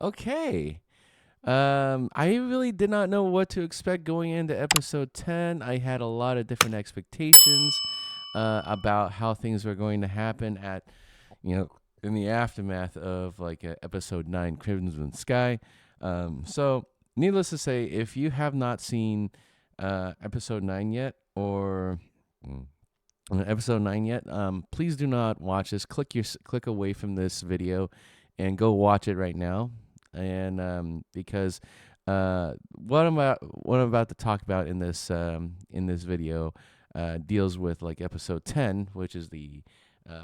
Okay. I really did not know what to expect going into episode 10. I had a lot of different expectations about how things were going to happen you know, in the aftermath of episode 9, Crimson Sky. So, needless to say, if you have not seen episode 9 yet, or mm, episode 9 yet, please do not watch this. Click away from this video and go watch it right now. And because what I'm about to talk about in this video deals with like episode 10, which is the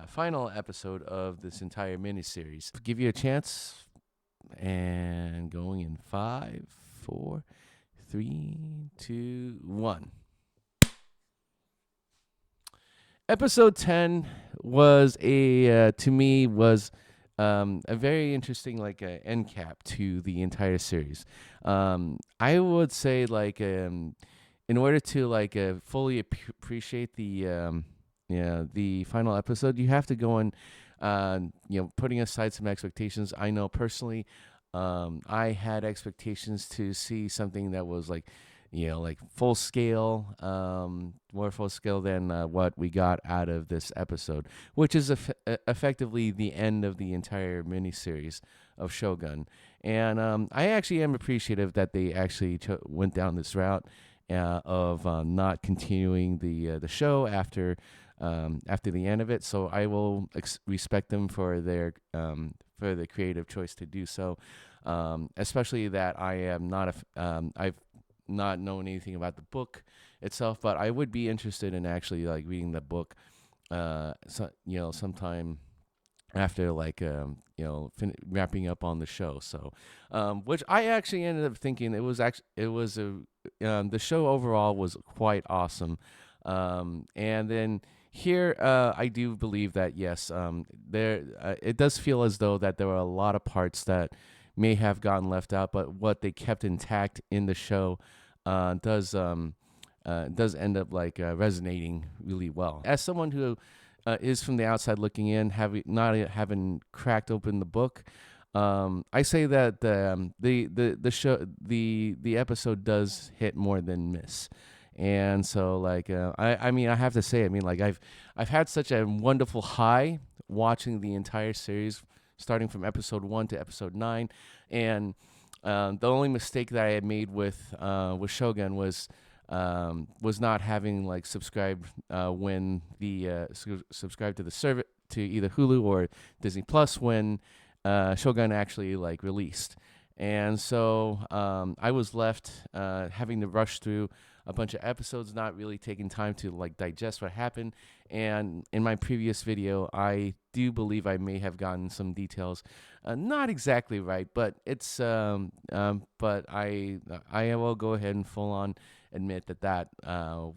final episode of this entire miniseries. Give you a chance, and going in 5, 4, 3, 2, 1. Episode 10 was to me was a very interesting end cap to the entire series. I would say in order to fully appreciate the final episode, you have to go and putting aside some expectations. I know personally, I had expectations to see something that was full scale, more full scale than what we got out of this episode, which is effectively the end of the entire miniseries of Shogun. And I actually am appreciative that they actually went down this route of not continuing the show after the end of it. So I will respect them for for the creative choice to do so. Especially that I am not I've not known anything about the book itself, but I would be interested in actually reading the book sometime after wrapping up on the show. So which I actually ended up thinking the show overall was quite awesome. And then here I do believe that yes, it does feel as though that there were a lot of parts that may have gotten left out, but what they kept intact in the show does end up resonating really well. As someone who is from the outside looking in, having cracked open the book, I say that the episode does hit more than miss. And so I mean I have to say, I've had such a wonderful high watching the entire series, starting from episode 1 to episode 9. And the only mistake that I had made with Shogun was not having subscribed when subscribed to the service, to either Hulu or Disney Plus when Shogun actually released. And so I was left having to rush through a bunch of episodes, not really taking time to digest what happened. And in my previous video, I do believe I may have gotten some details not exactly right, but it's but I will go ahead and full on admit that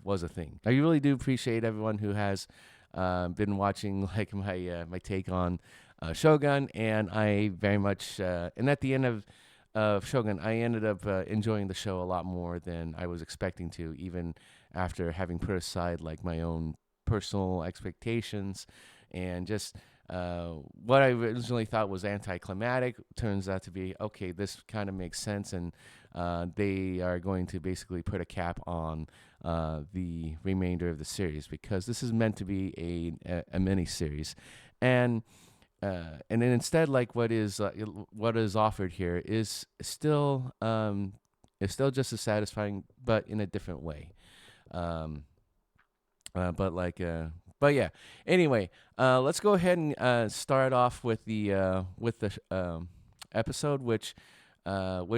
was a thing. I really do appreciate everyone who has been watching my take on Shogun, and I very much and at the end of Shogun, I ended up enjoying the show a lot more than I was expecting to, even after having put aside my own personal expectations and just what I originally thought was anticlimactic turns out to be okay. This kind of makes sense, and they are going to basically put a cap on the remainder of the series because this is meant to be a mini series, and then instead, what is offered here is still just as satisfying, but in a different way. But yeah. Anyway, let's go ahead and start off with the episode, which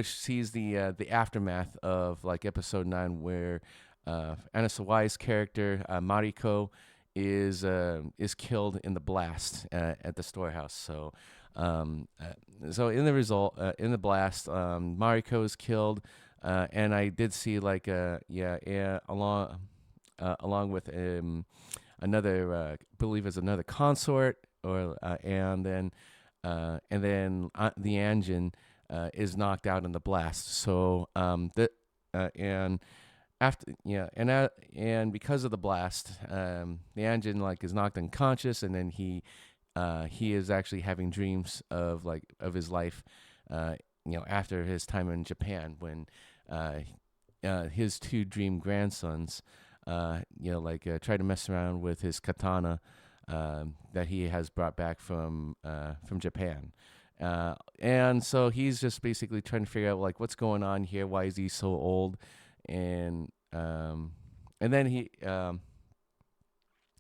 sees the aftermath of episode 9, where Anna Sawai's character Mariko is killed in the blast at the storehouse. So so in the blast, Mariko is killed, and I did see along with another believe is another consort, or and then the engine is knocked out in the blast. So and after and because of the blast, the engine is knocked unconscious, and then he he is actually having dreams of his life, after his time in Japan when uh, his two dream grandsons, try to mess around with his katana that he has brought back from Japan. And so he's just basically trying to figure out like what's going on here. Why is he so old? And and then he and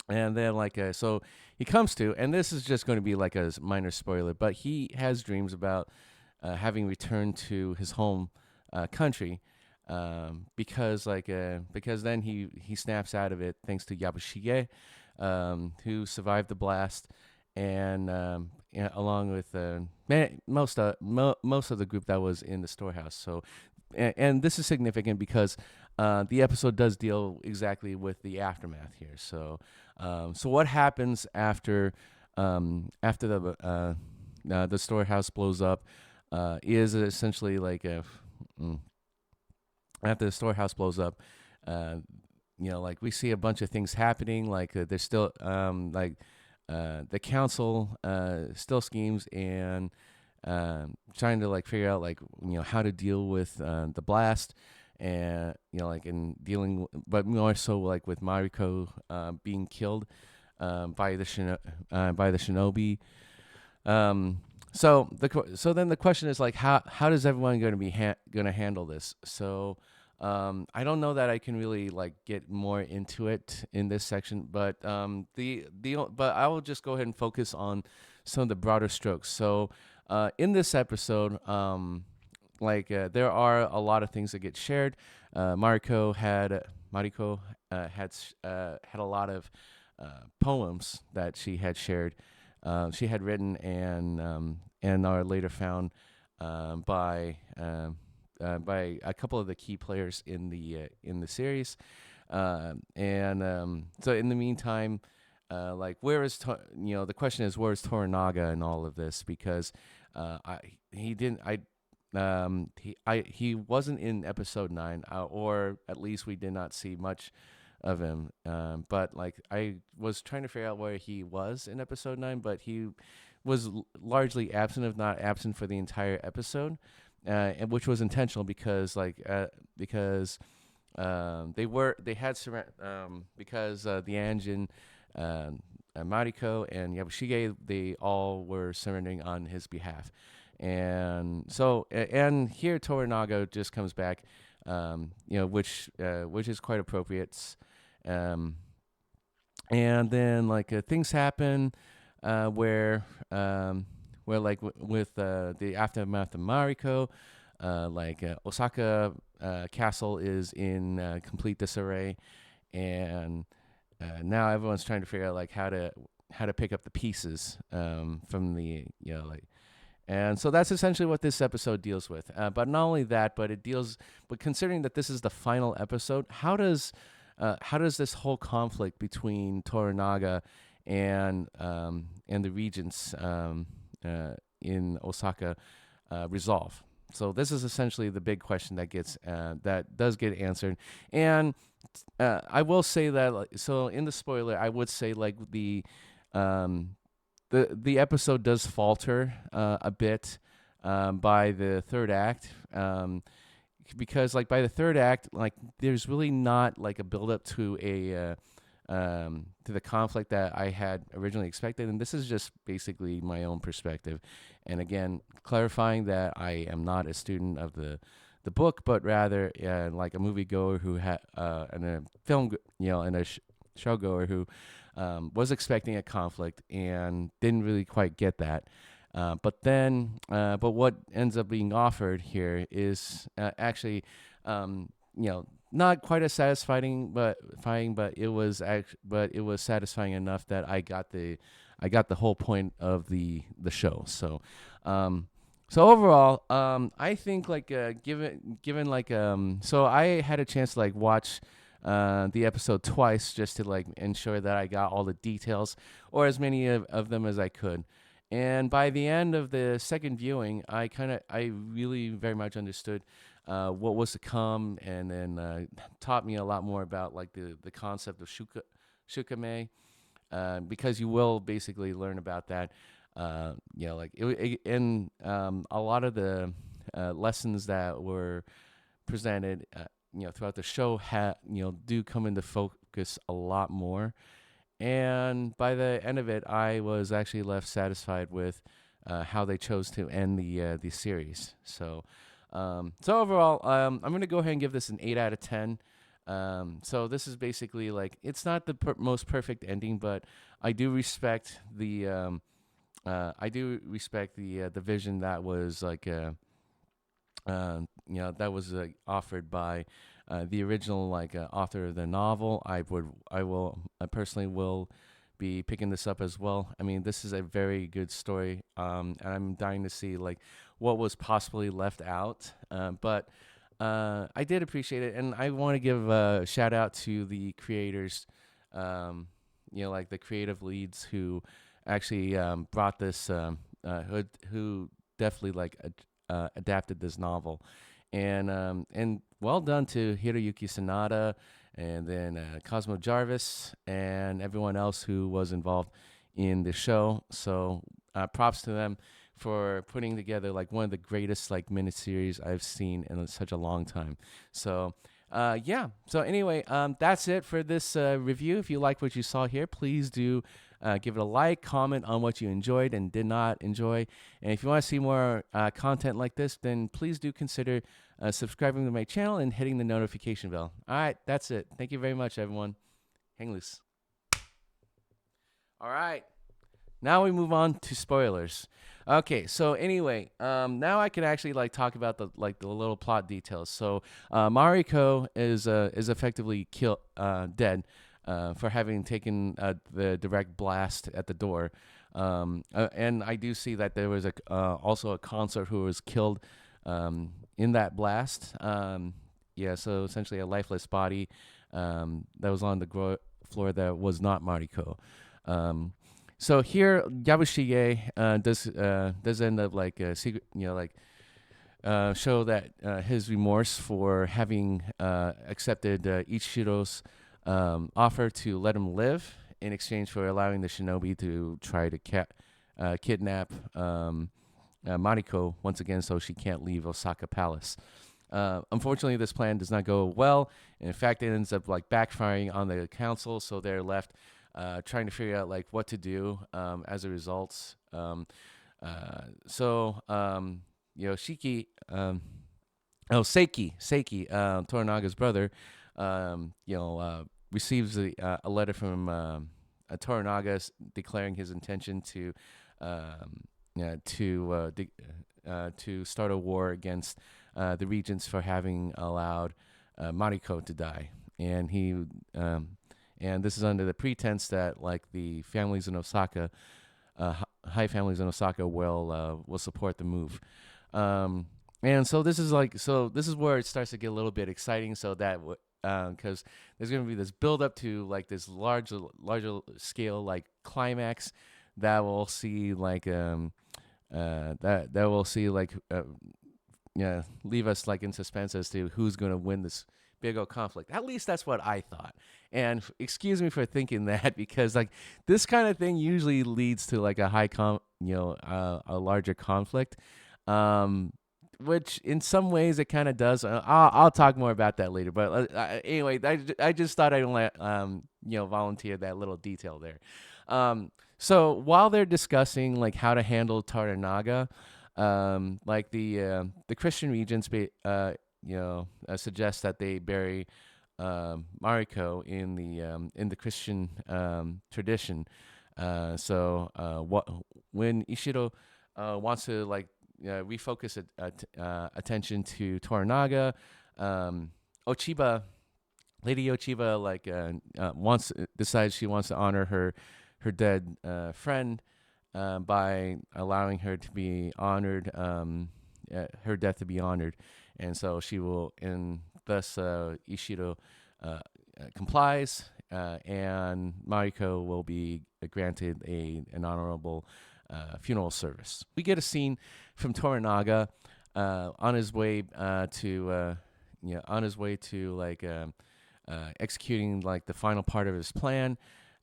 then so he comes to, and this is just going to be like a minor spoiler, but he has dreams about having returned to his home country, because then he snaps out of it thanks to Yabushige, who survived the blast, and along with most of the group that was in the storehouse. So, and this is significant because the episode does deal exactly with the aftermath here. So what happens after the storehouse blows up is essentially after the storehouse blows up, we see a bunch of things happening. There's still the council still schemes and trying to figure out how to deal with the blast, and in dealing, but more so with Mariko being killed by the shinobi. So then the question is how does everyone going to be going to handle this? So I don't know that I can really get more into it in this section, but but I will just go ahead and focus on some of the broader strokes. So in this episode, there are a lot of things that get shared. Mariko had a lot of poems that she had shared. She had written and are later found by a couple of the key players in the series. So in the meantime, where is the question is, where is Toranaga in all of this? Because he wasn't in episode 9, or at least we did not see much of him. But I was trying to figure out where he was in episode 9, but he was largely absent, if not absent, for the entire episode, and which was intentional because the Anjin, Mariko, and Yabushige, they all were surrendering on his behalf. And so, and here Toranaga just comes back, which is quite appropriate. And then things happen where with the aftermath of Mariko, Osaka castle is in complete disarray, and now everyone's trying to figure out how to pick up the pieces from the and so that's essentially what this episode deals with. But not only that, but considering that this is the final episode, how does this whole conflict between Toranaga and the regents in Osaka resolve? So this is essentially the big question that does get answered. And I will say that so in the spoiler, I would say the episode does falter a bit by the third act, because by the third act, there's really not a build up to to the conflict that I had originally expected, and this is just basically my own perspective. And again, clarifying that I am not a student of the book, but rather a moviegoer who and a film and a showgoer who was expecting a conflict and didn't really quite get that. But what ends up being offered here is actually, not quite as satisfying, but it was satisfying enough that I got the whole point of the show. So, so overall, I think so I had a chance to watch the episode twice just to ensure that I got all the details, or as many of them as I could. And by the end of the second viewing, I really very much understood what was to come, and then taught me a lot more about the concept of shukame, because you will basically learn about that. Like in a lot of the lessons that were presented, throughout the show, do come into focus a lot more. And by the end of it, I was actually left satisfied with how they chose to end the series. So overall, I'm gonna go ahead and give this an 8 out of 10. So this is basically like it's not the most perfect ending, but I do respect the vision that was like that was offered by the original author of the novel. I personally will be picking this up as well. I mean, this is a very good story, and I'm dying to see like what was possibly left out. But I did appreciate it, and I want to give a shout out to the creators, like the creative leads who actually brought this, who definitely adapted this novel, and well done to Hiroyuki Sanada, and then Cosmo Jarvis, and everyone else who was involved in the show. So props to them for putting together like one of the greatest like miniseries I've seen in such a long time. So yeah. So anyway, that's it for this review. If you like what you saw here, please do give it a like, comment on what you enjoyed and did not enjoy. And if you want to see more content like this, then please do consider subscribing to my channel and hitting the notification bell. All right, that's it. Thank you very much, everyone. Hang loose. All right. Now we move on to spoilers. Okay, so anyway, now I can actually like talk about the little plot details. So Mariko is effectively dead for having taken the direct blast at the door. And I do see that there was also a consort who was killed in that blast. So essentially a lifeless body that was on the floor that was not Mariko. So here, Yabushige does end up secret, show that his remorse for having accepted Ichiro's offer to let him live in exchange for allowing the shinobi to try to kidnap Mariko once again, so she can't leave Osaka Palace. Unfortunately, this plan does not go well. In fact, it ends up backfiring on the council, so they're left trying to figure out what to do as a result. Shiki, Seiki, Toranaga's brother, receives a letter from Toranaga declaring his intention to start a war against the regents for having allowed Mariko to die, and this is under the pretense that the families in Osaka, high families in Osaka, will support the move. And so this is where it starts to get a little bit exciting. So that because there's going to be this build up to this larger scale climax that will see leave us in suspense as to who's going to win this big old conflict. At least that's what I thought. And excuse me for thinking that, because this kind of thing usually leads to a larger conflict, which in some ways it kind of does. I'll talk more about that later. But anyway, I just thought I'd volunteer that little detail there. So while they're discussing how to handle Toranaga, the Christian regents suggest that they bury Mariko in the Christian tradition. When Ishiro wants to refocus attention to Toranaga, Lady Ochiba decides she wants to honor her dead friend by allowing her to be honored, her death to be honored. And so she will, and thus Ishiro complies, and Mariko will be granted an honorable funeral service. We get a scene from Toranaga on his way to executing the final part of his plan.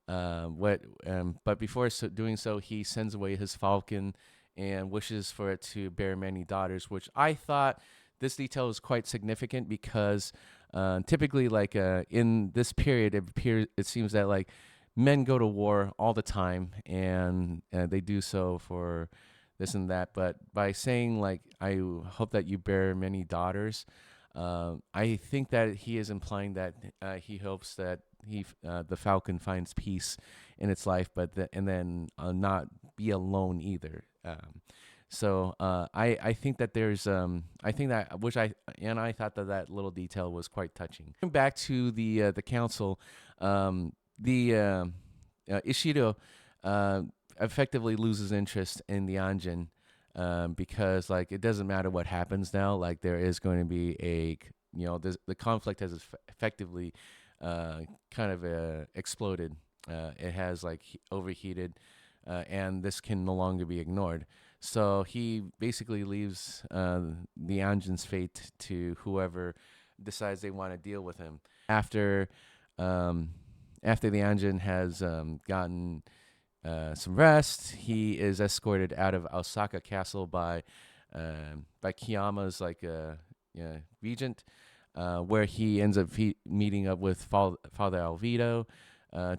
But before doing so, he sends away his falcon and wishes for it to bear many daughters, which I thought this detail is quite significant because typically, like in this period, it seems that like men go to war all the time, and they do so for this and that. But by saying like, "I hope that you bear many daughters," I think that he is implying that he hopes that the falcon finds peace in its life, and then not be alone either. I think that I think that which I thought that that little detail was quite touching. Going back to the council, the Ishido effectively loses interest in the Anjin, because like it doesn't matter what happens now. Like there is going to be the conflict has effectively kind of exploded. It has like overheated, and this can no longer be ignored. So he basically leaves the Anjin's fate to whoever decides they want to deal with him. Um, after the Anjin has gotten some rest, he is escorted out of Osaka Castle by Kiyama's regent, where he ends up meeting up with Father Alvito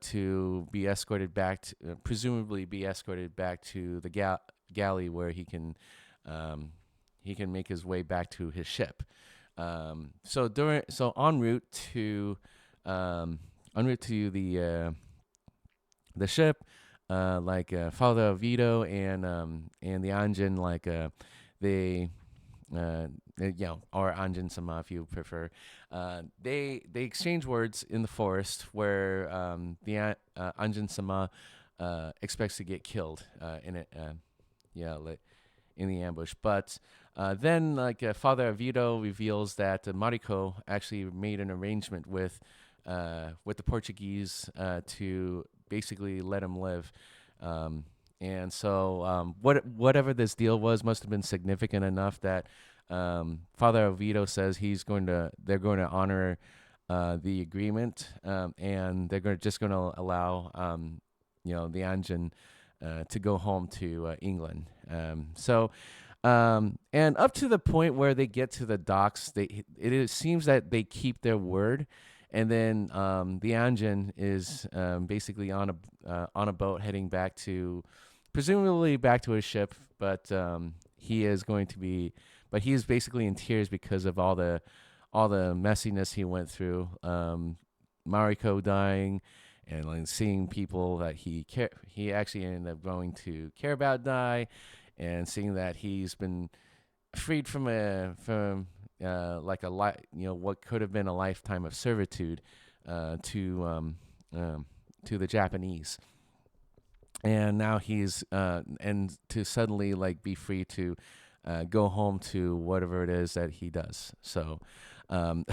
to be escorted back, presumably be escorted back to the galley where he can make his way back to his ship. So en route to the ship, Father Vito and the Anjin, they or Anjin Sama if you prefer, they exchange words in the forest where the Anjin Sama expects to get killed in it, in the ambush. But then Father Vito reveals that Mariko actually made an arrangement with the Portuguese to basically let him live. And so whatever this deal was must have been significant enough that Father Oviedo says they're going to honor the agreement, and they're just going to allow the Anjin to go home to England. And up to the point where they get to the docks, it seems that they keep their word. And then the Anjin is basically on a boat heading presumably back to his ship, but he is basically in tears because of all the messiness he went through. Mariko dying, and like seeing people that he actually ended up going to care about die, and seeing that he's been freed from what could have been a lifetime of servitude to the Japanese, and now he's and to suddenly be free to go home to whatever it is that he does. So, and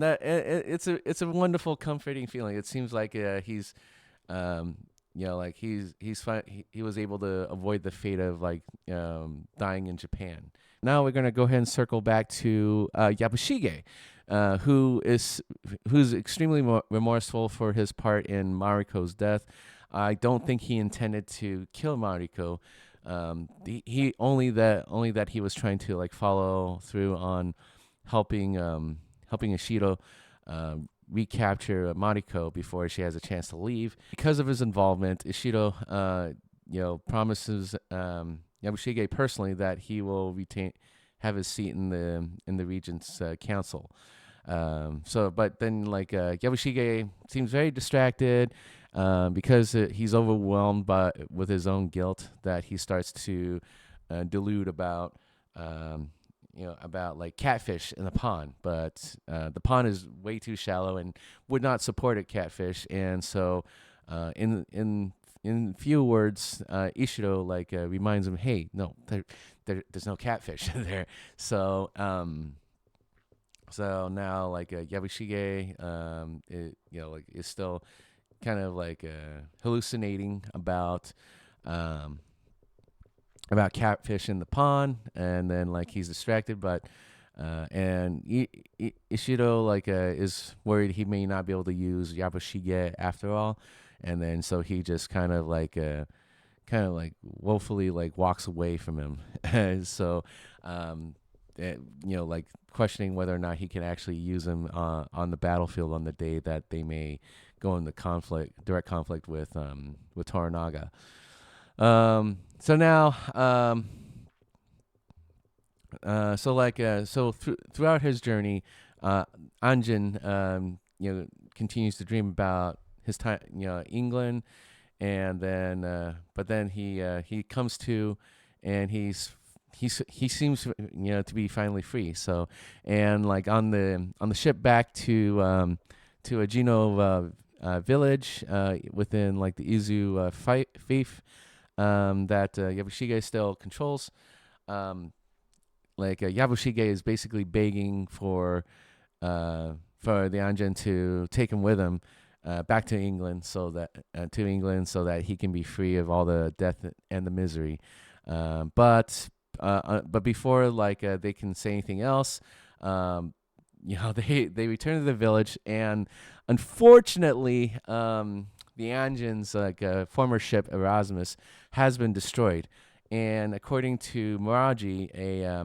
that it's a wonderful, comforting feeling. It seems like he's he's fine. He was able to avoid the fate of dying in Japan. Now we're gonna go ahead and circle back to Yabushige, who's extremely remorseful for his part in Mariko's death. I don't think he intended to kill Mariko. He only that he was trying to follow through on helping Ishido recapture Mariko before she has a chance to leave. Because of his involvement, Ishido promises Yabushige personally that he will have his seat in the regent's council. But then Yabushige seems very distracted because he's overwhelmed with his own guilt, that he starts to delude about catfish in the pond, but the pond is way too shallow and would not support a catfish, and so in few words, Ishido reminds him, "Hey, no, there's no catfish there." So now Yabushige is still kind of hallucinating about catfish in the pond, and then he's distracted, but Ishido is worried he may not be able to use Yabushige after all, and then so he just kind of like woefully like walks away from him. So, um, like questioning whether or not he can actually use him on the battlefield on the day that they may go into direct conflict with Toranaga. So now, throughout his journey, Anjin, continues to dream about his time, England, and then but then he comes to, and he seems to be finally free. So, and like on the ship back to a Geno village within like the Izu fief that Yabushige still controls. Yabushige is basically begging for the Anjin to take him with him back to England, so that he can be free of all the death and the misery. But before they can say anything else, they return to the village, and unfortunately, the Anjin's former ship Erasmus has been destroyed. And according to Miraji, a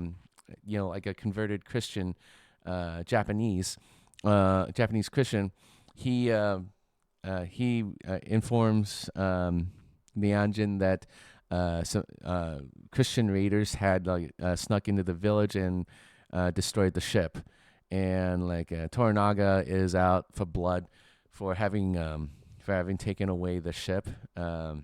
converted Christian, Japanese Christian, he informs the Anjin that some Christian raiders had snuck into the village and destroyed the ship, and Toranaga is out for blood for having taken away the ship. There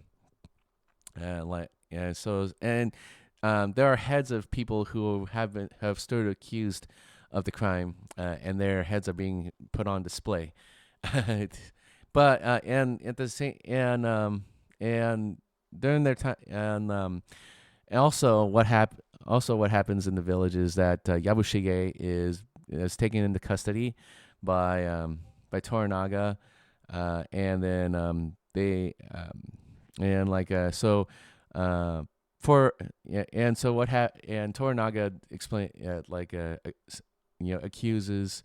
are heads of people who have stood accused of the crime, and their heads are being put on display. But and at the same and during their time, and also what happens in the village is that Yabushige is taken into custody by Toranaga, and then they and like so for and so what and Toranaga accuses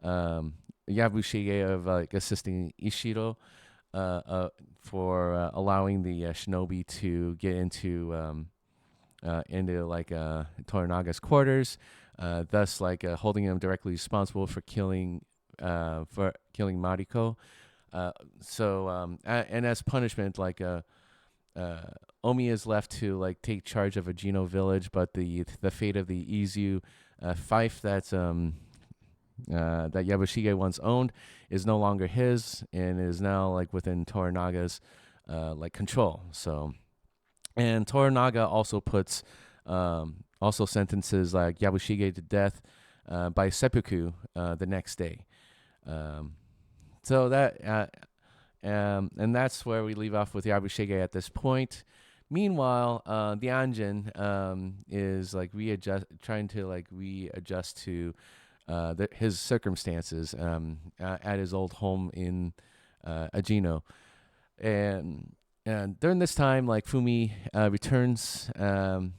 Yabushige of assisting Ishiro for allowing the shinobi to get into Toranaga's quarters, thus holding him directly responsible for killing Mariko. And as punishment, Omi is left to take charge of a Geno village, but the fate of the Izu fief that Yabushige once owned is no longer his, and is now within Toranaga's control. So, and Toranaga also sentences Yabushige to death by seppuku the next day. So that and that's where we leave off with Yabushige at this point. Meanwhile, the Anjin is trying to readjust to his circumstances at his old home in Agino. And during this time, Fumi returns. Fumi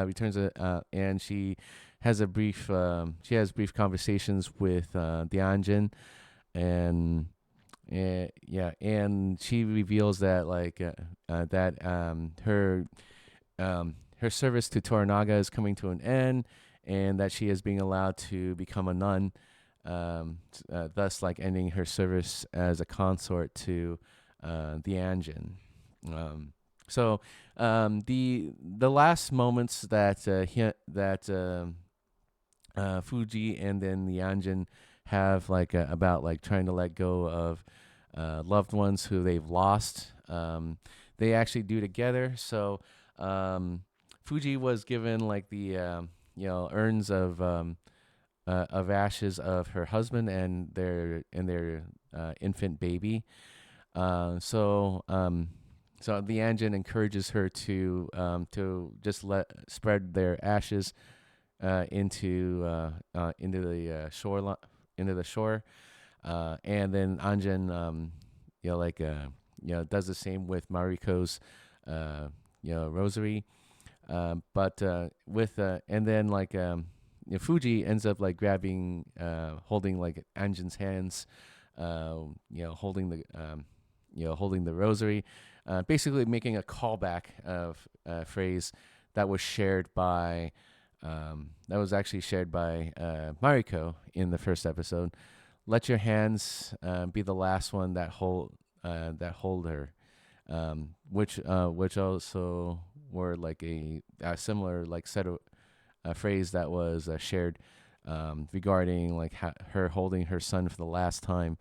returns, and she has brief conversations with the Anjin, and and she reveals that her service to Toranaga is coming to an end, and that she is being allowed to become a nun, thus ending her service as a consort to the Anjin. The last moments that Fuji and then the Anjin have about trying to let go of loved ones who they've lost, they actually do together. So Fuji was given the urns of ashes of her husband and their infant baby. So the Anjin encourages her to just spread their ashes into the shore, and then Anjin does the same with Mariko's rosary, but with and then Fuji ends up holding Anjin's hands holding holding the rosary, basically making a callback of a phrase that was shared by that was actually shared by Mariko in the first episode. Let your hands be the last one that hold her, which also were like a similar like set of phrase that was shared regarding like her holding her son for the last time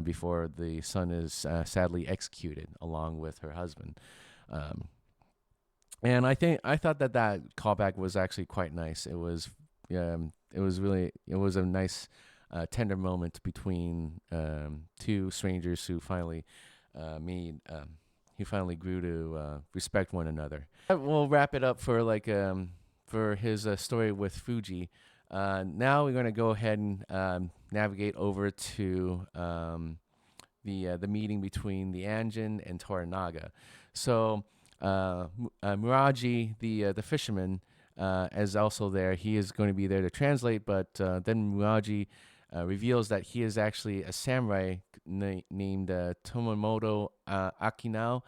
before the son is sadly executed along with her husband. Um, and I thought that callback was actually quite nice. It was a nice tender moment between two strangers who finally grew to respect one another. We'll wrap it up for for his story with Fuji. Now we're going to go ahead and navigate over to the meeting between the Anjin and Toranaga. So Muraji, the fisherman, is also there. He is going to be there to translate, but then Muraji reveals that he is actually a samurai named Tomomoto Akinao.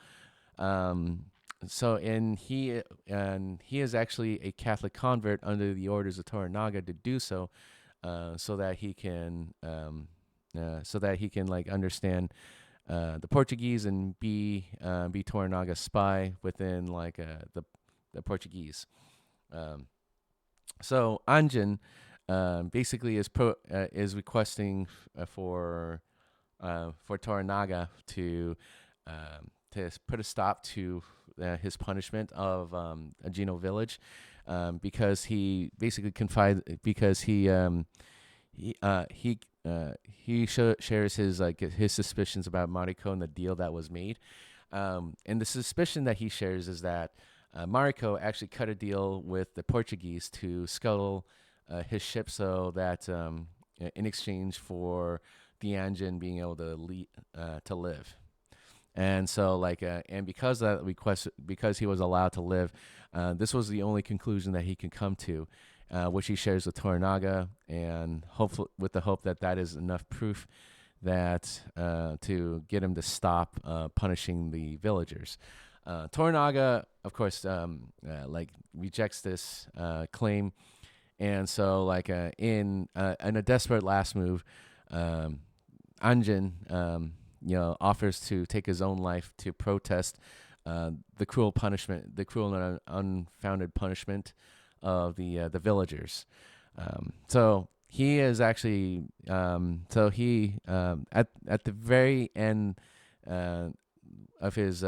He is actually a Catholic convert under the orders of Toranaga to do so, so that he can like understand the Portuguese and be Toranaga's spy within like the Portuguese. So Anjin basically is requesting for Toranaga to put a stop to his punishment of Agino village, because he basically shares his suspicions about Mariko and the deal that was made. And the suspicion that he shares is that Mariko actually cut a deal with the Portuguese to scuttle his ship, so that in exchange for the Anjin being able to live. And so, and because of that request, because he was allowed to live, this was the only conclusion that he could come to, which he shares with Toranaga, and hopefully with the hope that that is enough proof that to get him to stop punishing the villagers. Toranaga, of course, rejects this claim, and so in a desperate last move, Anjin offers to take his own life to protest the cruel and unfounded punishment of the villagers. So he is actually at the very end of his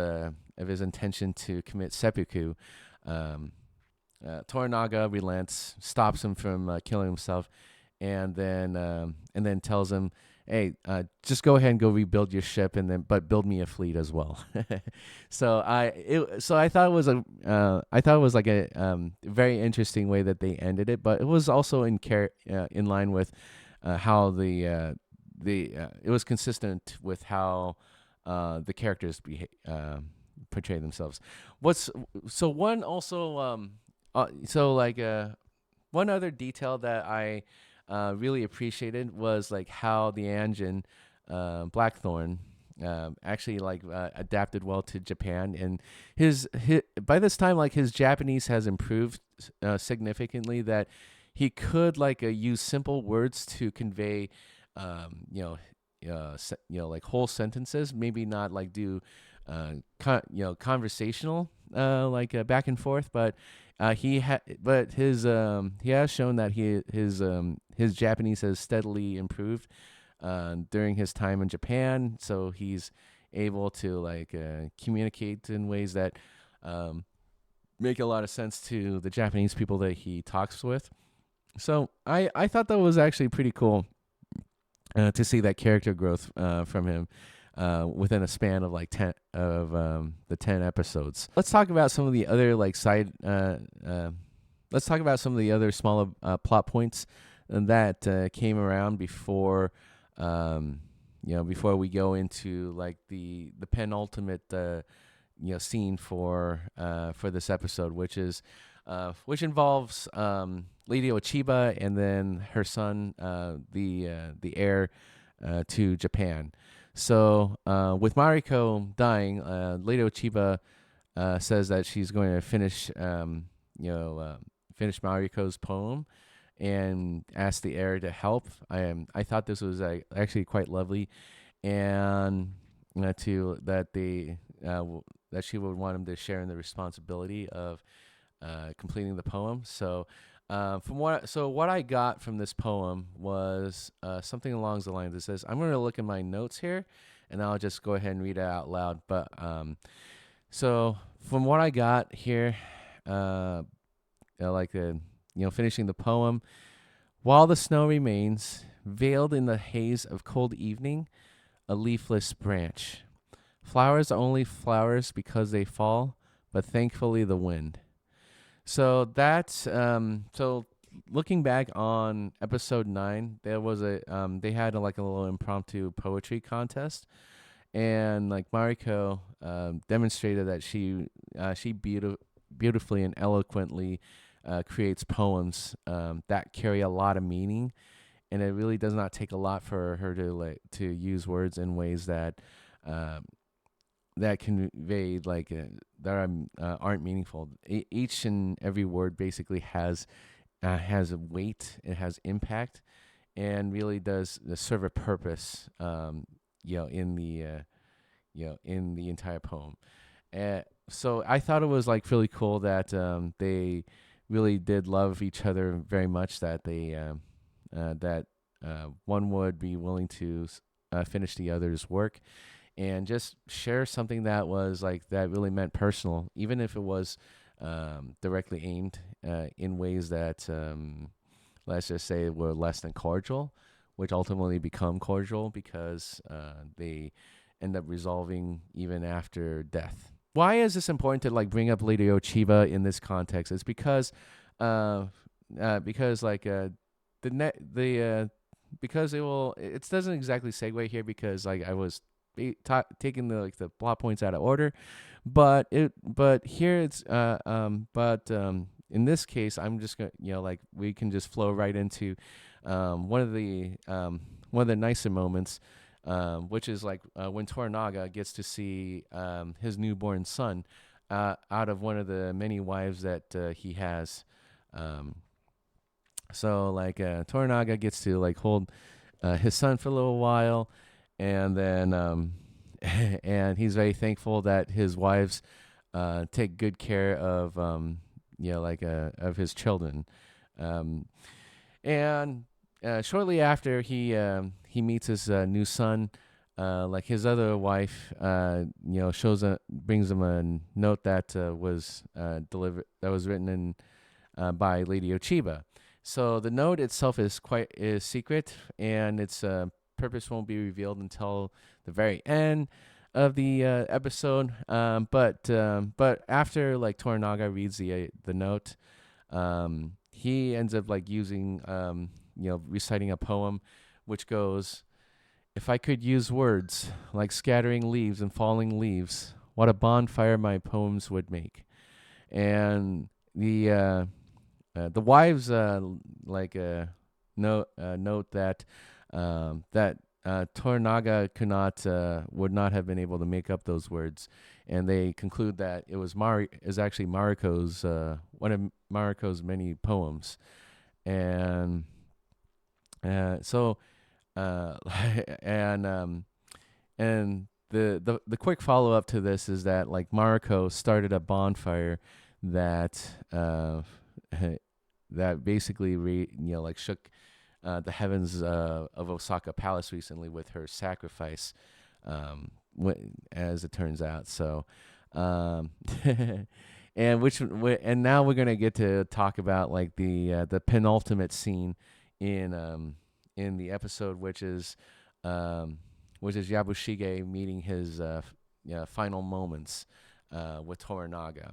intention to commit seppuku. Toranaga relents, stops him from killing himself, and then tells him, "Hey, just go ahead and go rebuild your ship, but build me a fleet as well." So I thought it was a very interesting way that they ended it, but it was also in line with how it was consistent with how the characters portray themselves. One other detail that I really appreciated was like how the Anjin Blackthorn actually adapted well to Japan, and his by this time his Japanese has improved significantly, that he could use simple words to convey whole sentences, maybe not do conversational back and forth, but he has shown that his Japanese has steadily improved during his time in Japan, so he's able to communicate in ways that make a lot of sense to the Japanese people that he talks with. So I thought that was actually pretty cool to see that character growth from him within a span of the 10 episodes. Let's talk about some of the other let's talk about some of the other smaller plot points that came around before we go into the penultimate scene for this episode, which involves Lady Ochiba and then her son, the heir to Japan. So with Mariko dying, Lady Ochiba says that she's going to finish, finish Mariko's poem, and ask the heir to help. I thought this was actually quite lovely, and to that they that she would want him to share in the responsibility of completing the poem. So what I got from this poem was something along the lines that says, I'm going to look at my notes here, and I'll just go ahead and read it out loud. But so from what I got here, finishing the poem, while the snow remains veiled in the haze of cold evening, a leafless branch. Flowers are only flowers because they fall, but thankfully the wind. So that's so looking back on episode 9, there was they had like a little impromptu poetry contest, and like Mariko demonstrated that she beautifully and eloquently creates poems that carry a lot of meaning, and it really does not take a lot for her to use words in ways that that convey that aren't meaningful. Each and every word basically has a weight, it has impact, and really does serve a purpose. In the entire poem. So I thought it was like really cool that they really did love each other very much. That they one would be willing to finish the other's work, and just share something that was like that really meant personal, even if it was directly aimed in ways that let's just say were less than cordial, which ultimately become cordial because they end up resolving even after death. Why is this important to like bring up Lady Ochiba in this context? It's because the net the because it doesn't exactly segue here because like I was taking the plot points out of order, but here it's in this case I'm just gonna we can just flow right into one of the nicer moments, which is like when Toranaga gets to see his newborn son out of one of the many wives that he has. So like Toranaga gets to like hold his son for a little while, and then and he's very thankful that his wives take good care of of his children. And shortly after he meets his new son, like his other wife, brings him a note that was written in by Lady Ochiba. So the note itself is secret, and its purpose won't be revealed until the very end of the episode. But after like Toranaga reads the note, he ends up like using reciting a poem, which goes, "If I could use words like scattering leaves and falling leaves, what a bonfire my poems would make." And the wives note that Toranaga would not have been able to make up those words, and they conclude that it was actually Mariko's one of Mariko's many poems, and so and the quick follow up to this is that like Mariko started a bonfire that that basically shook the heavens of Osaka Palace recently with her sacrifice, as it turns out. So, and now we're gonna get to talk about like the penultimate scene in the episode, which is Yabushige meeting his final moments with Toranaga.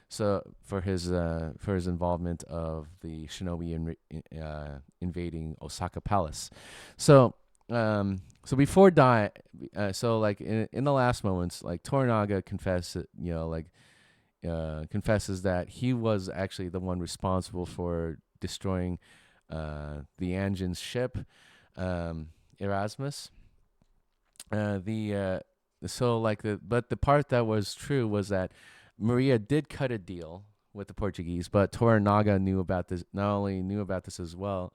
So for his involvement of the shinobi invading Osaka Palace, so before dying, so like in the last moments, like Toranaga confesses that he was actually the one responsible for destroying the Anjin's ship, Erasmus. The so like the but the part that was true was that Maria did cut a deal with the Portuguese, but Toranaga knew about this. Not only knew about this as well,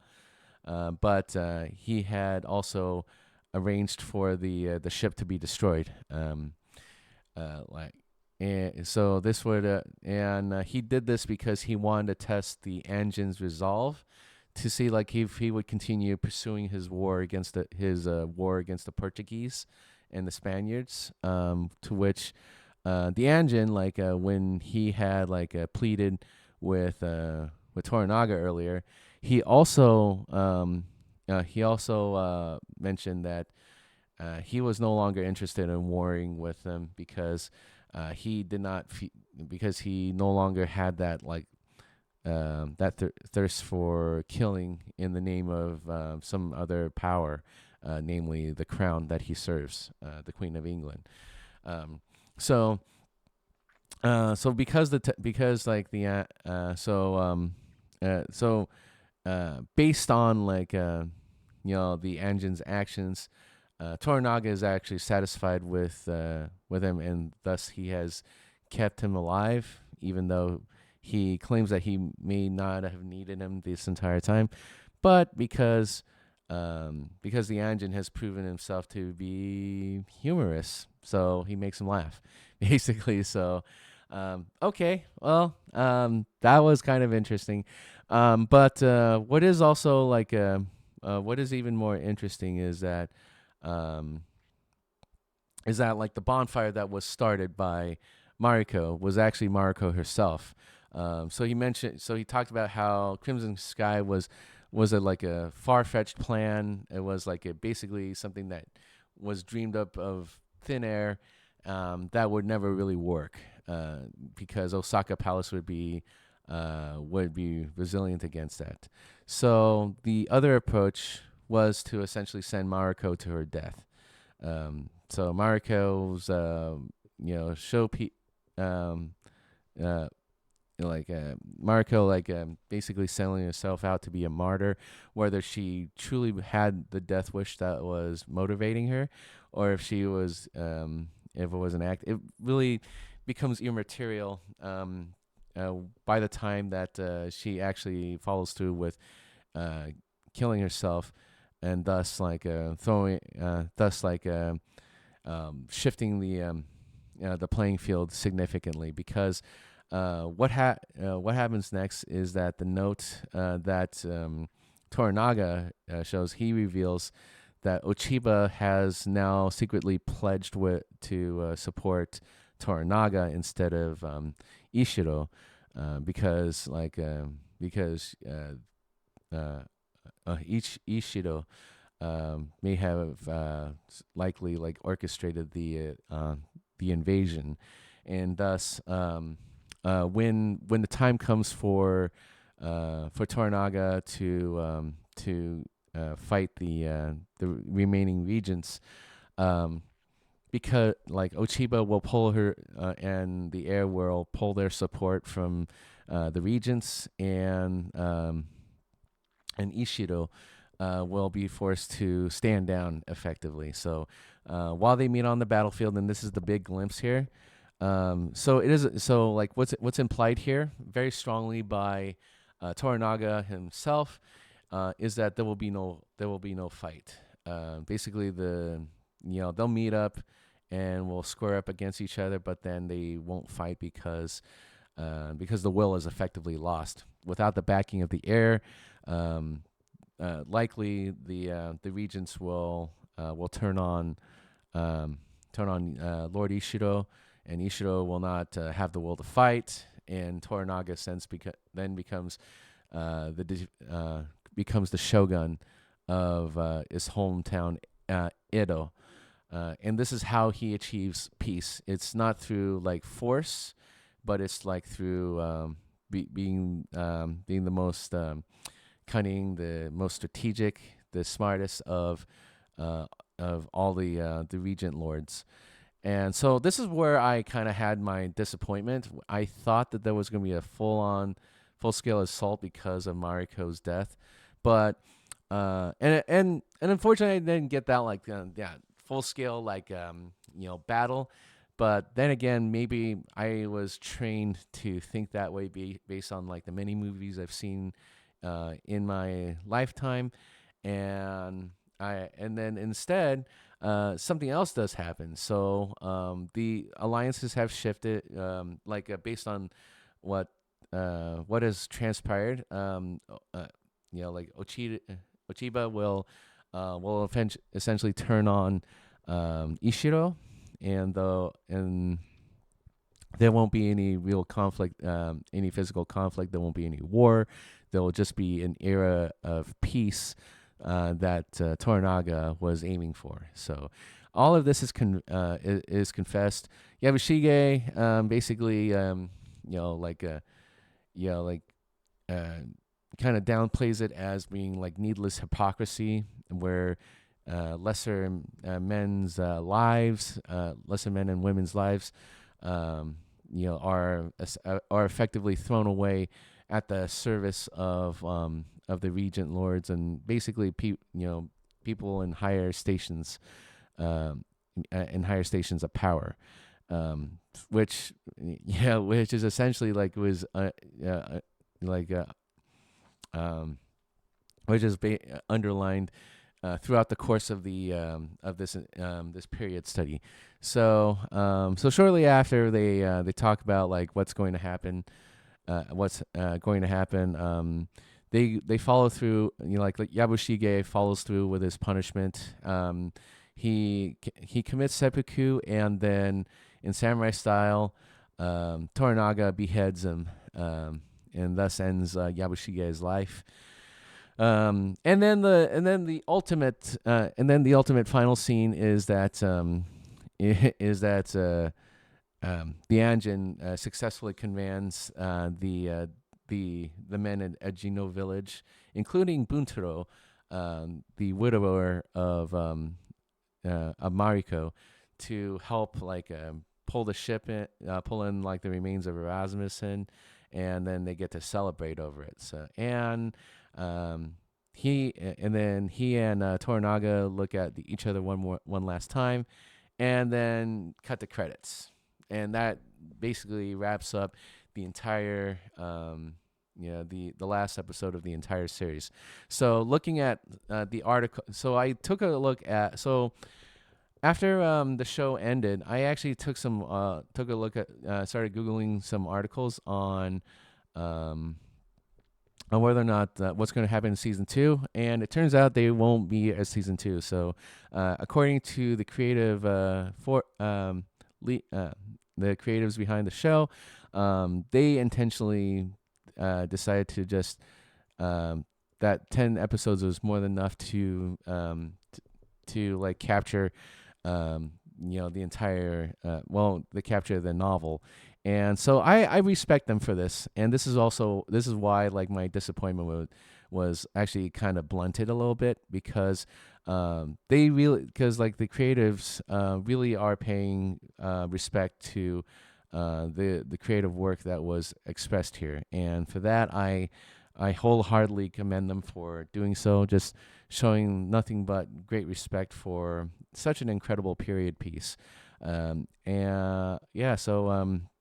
but he had also arranged for the ship to be destroyed. Like, and so this would and he did this because he wanted to test the engine's resolve to see like if he would continue pursuing his war against the Portuguese and the Spaniards. To which the engine, like when he had like pleaded with Toranaga earlier, he also mentioned that he was no longer interested in warring with them because he did not because he no longer had that like thirst for killing in the name of some other power, namely the crown that he serves, the Queen of England. Um, so because because like the based on like the engine's actions, Toranaga is actually satisfied with him, and thus he has kept him alive, even though he claims that he may not have needed him this entire time. But because the engine has proven himself to be humorous, so he makes him laugh, basically. So okay, well, that was kind of interesting. But what is also like what is even more interesting um, is that like the bonfire that was started by Mariko was actually Mariko herself. So he talked about how Crimson Sky was like a far fetched plan. It was like basically something that was dreamed up of thin air, that would never really work, because Osaka Palace would be resilient against that. So the other approach was to essentially send Mariko to her death. So Mariko's um, uh, Mariko basically selling herself out to be a martyr, whether she truly had the death wish that was motivating her, or if she was if it was an act. It really becomes immaterial by the time that she actually follows through with killing herself, and thus shifting the playing field significantly, because what happens next is that the note that Toranaga shows, he reveals that Ochiba has now secretly pledged to support Toranaga instead of Ishiro, because Ishiro may have likely like orchestrated the invasion, and thus when the time comes for Toranaga to fight the remaining regents, because like Ochiba will pull her and the heir will pull their support from the regents, and Ishiro will be forced to stand down effectively. So while they meet on the battlefield, and this is the big glimpse here. So it is so like what's implied here very strongly by Toranaga himself is that there will be no fight. Basically, they'll meet up and will square up against each other, but then they won't fight because the will is effectively lost without the backing of the heir. Likely the regents will turn on Lord Ishiro, and Ishiro will not have the will to fight, and Toranaga then becomes the shogun of his hometown Edo, and this is how he achieves peace. It's not through like force, but it's like through being the most cunning, the most strategic, the smartest of all the regent lords. And so this is where I kind of had my disappointment. I thought that there was going to be a full-scale assault because of Mariko's death, but and unfortunately, I didn't get that like yeah, full scale like battle. But then again, maybe I was trained to think that way based on like the many movies I've seen in my lifetime, and and then instead something else does happen. So the alliances have shifted, based on what what has transpired. Like Ochiba will essentially turn on Ishiro, and there won't be any real conflict, any physical conflict. There won't be any war. There will just be an era of peace that Toranaga was aiming for. So all of this is confessed. Yabushige basically, like uh, kind of downplays it as being like needless hypocrisy, where lesser men and women's lives, are effectively thrown away at the service of the regent lords and basically people um, in higher stations of power, which which is essentially like was like um, which is underlined throughout the course of the this period study. So shortly after they talk about like what's going to happen. They follow through. Like Yabushige follows through with his punishment. He commits seppuku, and then in samurai style, Toranaga beheads him, and thus ends Yabushige's life. And then the ultimate final scene is that the Anjin successfully commands the men at Jino village, including Buntaro, the widower of Mariko, to help pull the ship pull in like the remains of Erasmus in, and then they get to celebrate over it. So he and Toranaga look at each other one last time, and then cut the credits, and that basically wraps up the entire the last episode of the entire series. So looking at the article, so I took a look at after the show ended, I actually took a look at started googling some articles on whether or not what's going to happen in season 2, and it turns out they won't be as season 2. So according to the the creatives behind the show, they intentionally decided to just that 10 episodes was more than enough to like capture the entire the capture of the novel. And so I respect them for this, and this is why like my disappointment was actually kind of blunted a little bit, because like the creatives really are paying respect to the creative work that was expressed here, and for that I wholeheartedly commend them for doing so, just showing nothing but great respect for such an incredible period piece.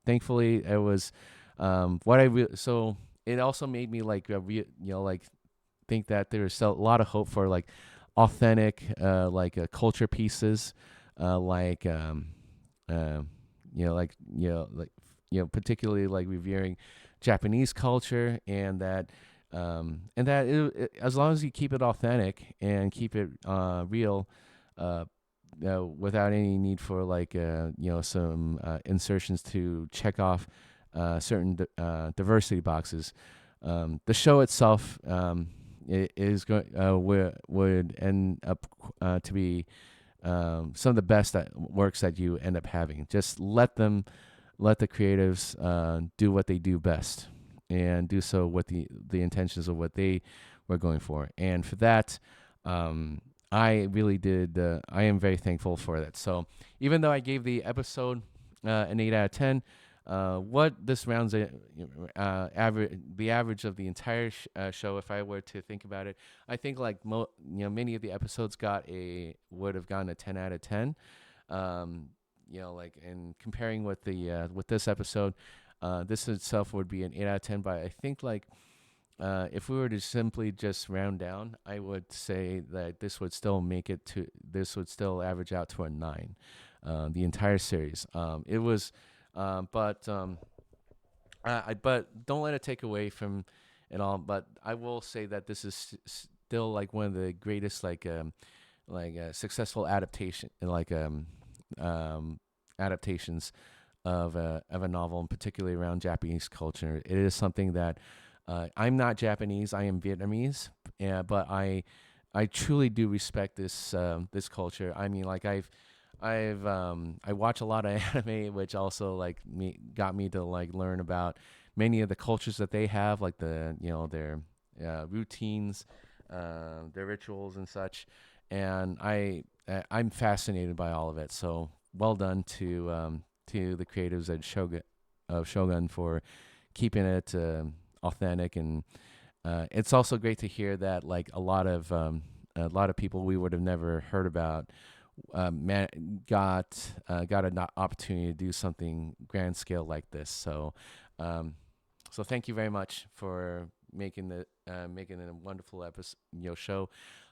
Thankfully it was so it also made me like think that there's a lot of hope for like authentic culture pieces, particularly like revering Japanese culture, and that as long as you keep it authentic and keep it real, without any need for some insertions to check off certain diversity boxes. The show itself is going would end up to be some of the best works that you end up having. Just let the creatives do what they do best, and do so with the intentions of what they were going for. And for that, I really did. I am very thankful for that. So even though I gave the episode an 8 out of 10, what this rounds average the average of the entire show. If I were to think about it, I think like many of the episodes would have gotten a 10 out of 10. Um, like in comparing with this episode, this itself would be an 8 out of 10. But I think like if we were to simply just round down, I would say that this would still average out to a 9. The entire series. It was, but but don't let it take away from it all. But I will say that this is still like one of the greatest successful adaptations of a novel, and particularly around Japanese culture. It is something that I'm not Japanese. I am Vietnamese, but I truly do respect this culture. I mean, like I watch a lot of anime, which also got me to like learn about many of the cultures that they have, like their routines, their rituals and such. And I'm fascinated by all of it. So well done to the creatives at Shogun for keeping it authentic. And it's also great to hear that like a lot of people we would have never heard about got an opportunity to do something grand scale like this. So thank you very much for making it a wonderful episode, show.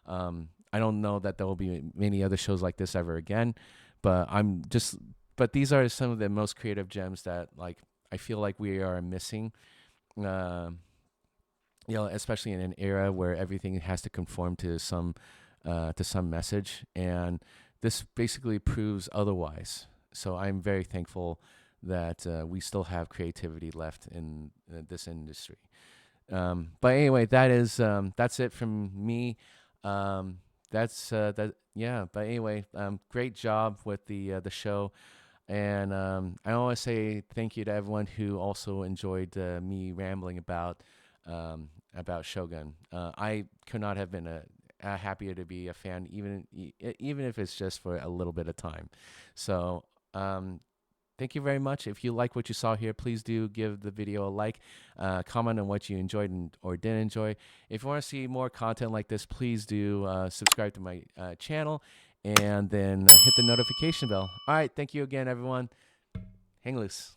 I don't know that there will be many other shows like this ever again, but but these are some of the most creative gems that like I feel like we are missing. Uh, Especially in an era where everything has to conform to some message, and this basically proves otherwise. So I'm very thankful that we still have creativity left in this industry. But anyway, that's it from me. That's that yeah. But anyway, great job with the show, and I want to say thank you to everyone who also enjoyed me rambling about Shogun. I could not have been happier to be a fan, even if it's just for a little bit of time. So thank you very much. If you like what you saw here, please do give the video a like, comment on what you enjoyed or didn't enjoy. If you want to see more content like this, please do subscribe to my channel and then hit the notification bell. All right, thank you again, everyone. Hang loose.